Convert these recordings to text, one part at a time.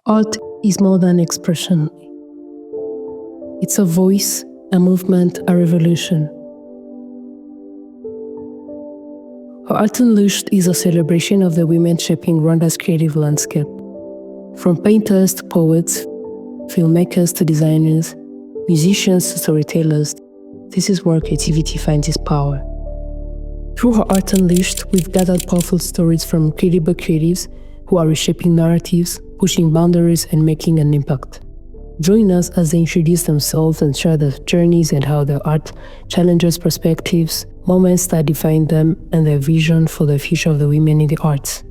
Art is more than expression. It's a voice, a movement, a revolution. HerArt Unleashed is a celebration of the women shaping Rwanda's creative landscape. From painters to poets, filmmakers to designers, musicians to storytellers, this is where creativity finds its power. Through HerArt Unleashed, we've gathered powerful stories from incredible creatives who are reshaping narratives, pushing boundaries, and making an impact. Join us as they introduce themselves and share their journeys and how their art challenges perspectives, moments that define them, and their vision for the future of the women in the arts.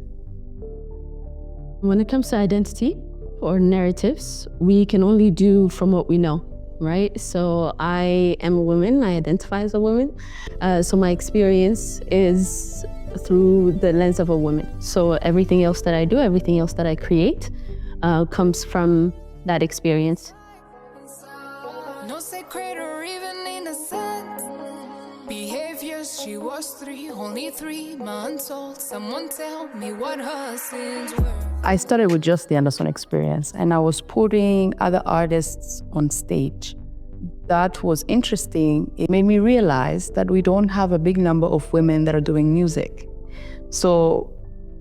When it comes to identity or narratives, we can only do from what we know, right? So I am a woman, I identify as a woman. So my experience is through the lens of a woman. So everything else that I do, everything else that I create comes from that experience. No secret or even innocent behaviors. She was only 3 months old. Someone tell me what her sins were. I started with just the Anderson experience, and I was putting other artists on stage. That was interesting. It made me realize that we don't have a big number of women that are doing music. So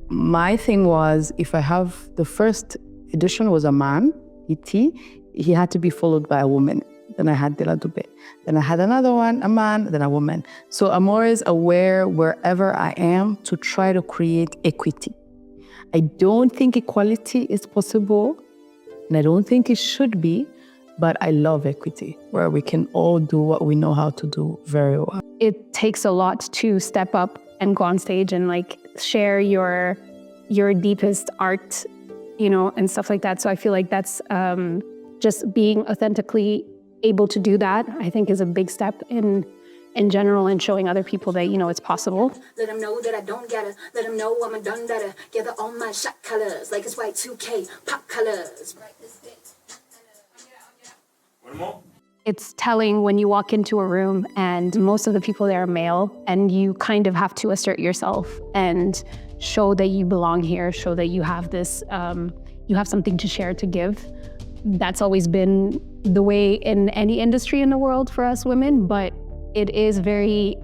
my thing was, if I have the first edition was a man, E.T., he had to be followed by a woman. Then I had De La Dube. Then I had another one, a man, then a woman. So I'm always aware wherever I am to try to create equity. I don't think equality is possible, and I don't think it should be, but I love equity, where we can all do what we know how to do very well. It takes a lot to step up and go on stage and share your deepest art, and stuff like that. So I feel like that's just being authentically able to do that, I think, is a big step in general, and showing other people that, it's possible. Let them know that I don't gotta, let them know I'm a done better. Gather all my shot colors, like it's white 2K, pop colors. One more. It's telling when you walk into a room and most of the people there are male, and you kind of have to assert yourself and show that you belong here, show that you have this, you have something to share, to give. That's always been the way in any industry in the world for us women, but it is very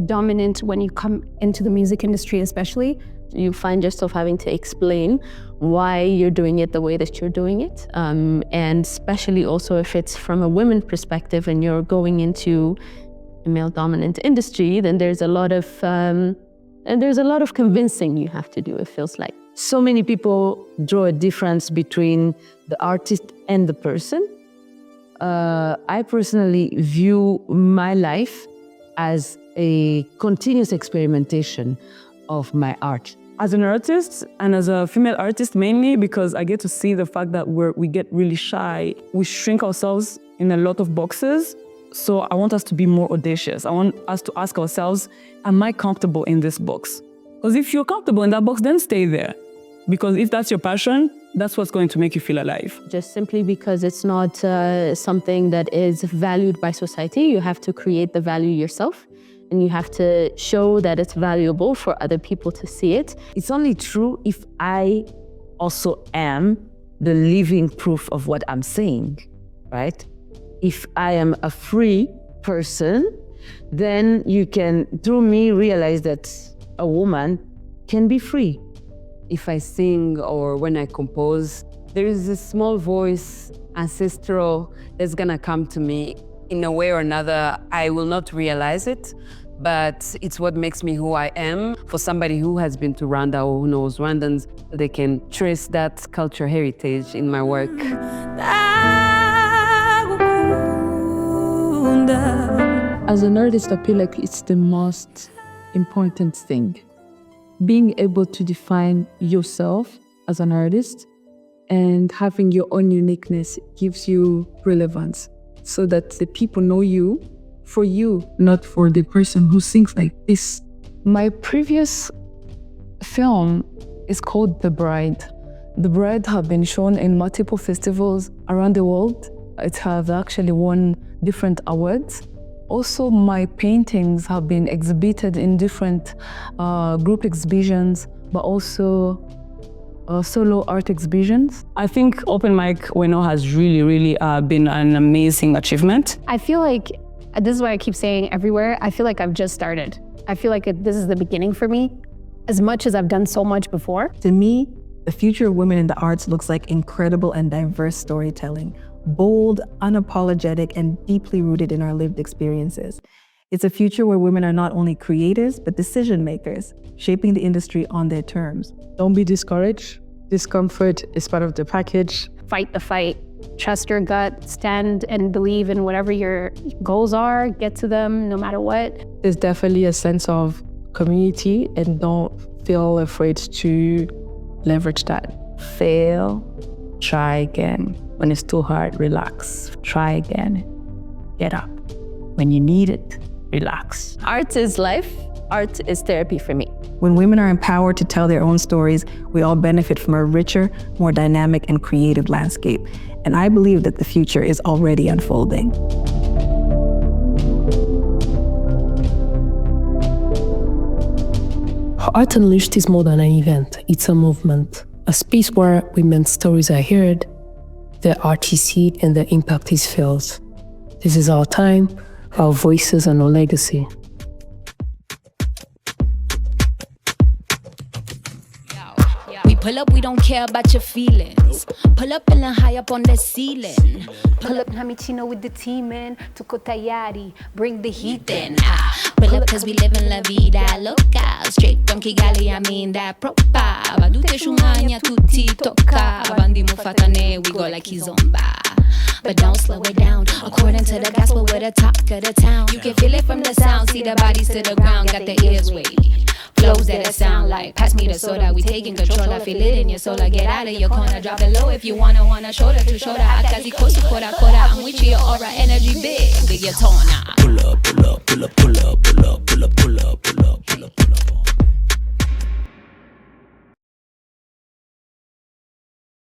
dominant when you come into the music industry, especially. You find yourself having to explain why you're doing it the way that you're doing it. And especially also if it's from a women perspective and you're going into a male-dominant industry, then there's a lot of convincing you have to do, it feels like. So many people draw a difference between the artist and the person. I personally view my life as a continuous experimentation of my art. As an artist, and as a female artist mainly, because I get to see the fact that we get really shy. We shrink ourselves in a lot of boxes. So I want us to be more audacious. I want us to ask ourselves, am I comfortable in this box? Because if you're comfortable in that box, then stay there. Because if that's your passion, that's what's going to make you feel alive. Just simply because it's not something that is valued by society, you have to create the value yourself. And you have to show that it's valuable for other people to see it. It's only true if I also am the living proof of what I'm saying, right? If I am a free person, then you can, through me, realize that a woman can be free. If I sing or when I compose, there is a small voice, ancestral, that's gonna come to me in a way or another. I will not realize it, but it's what makes me who I am. For somebody who has been to Rwanda or who knows Rwandans, they can trace that culture heritage in my work. As an artist, I feel like it's the most important thing. Being able to define yourself as an artist and having your own uniqueness gives you relevance, so that the people know you for you, not for the person who sings like this. My previous film is called The Bride. The Bride have been shown in multiple festivals around the world. It has actually won different awards. Also, my paintings have been exhibited in different group exhibitions, but also solo art exhibitions. I think Open Mic Weno has really been an amazing achievement. I feel like, this is why I keep saying everywhere, I feel like I've just started. I feel like this is the beginning for me, as much as I've done so much before. To me, the future of women in the arts looks like incredible and diverse storytelling, bold, unapologetic, and deeply rooted in our lived experiences. It's a future where women are not only creators, but decision makers, shaping the industry on their terms. Don't be discouraged. Discomfort is part of the package. Fight the fight. Trust your gut, stand and believe in whatever your goals are, get to them no matter what. There's definitely a sense of community, and don't feel afraid to leverage that. Fail, try again. When it's too hard, relax. Try again. Get up. When you need it, relax. Art is life. Art is therapy for me. When women are empowered to tell their own stories, we all benefit from a richer, more dynamic, and creative landscape. And I believe that the future is already unfolding. HerArt Unleashed is more than an event, it's a movement. A space where women's stories are heard, their art is seen, and their impact is felt. This is our time, our voices, and our legacy. Pull up, we don't care about your feelings. Pull up and high up on the ceiling. Pull up, Hamichino with the team in. Tuko tayari, bring the heat in. Pull up, cause we living la vida loca. Straight from Kigali, I mean that proper. Badute shumanya tutti toka. Bandi mufatane, we go like Kizomba. But don't slow it down. According to the gospel, we're the talk of the town. You can feel it from the sound. See the bodies to the ground, got the ears wavy. Flows that it sound like. Pass me the soda, we taking control. I feel it in your soul. I get out of your corner, drop it low if you wanna shoulder to shoulder. Akazi kosu kora kora. I'm with you, your aura, energy big. Big your tona. Pull up, pull up, pull up, pull up.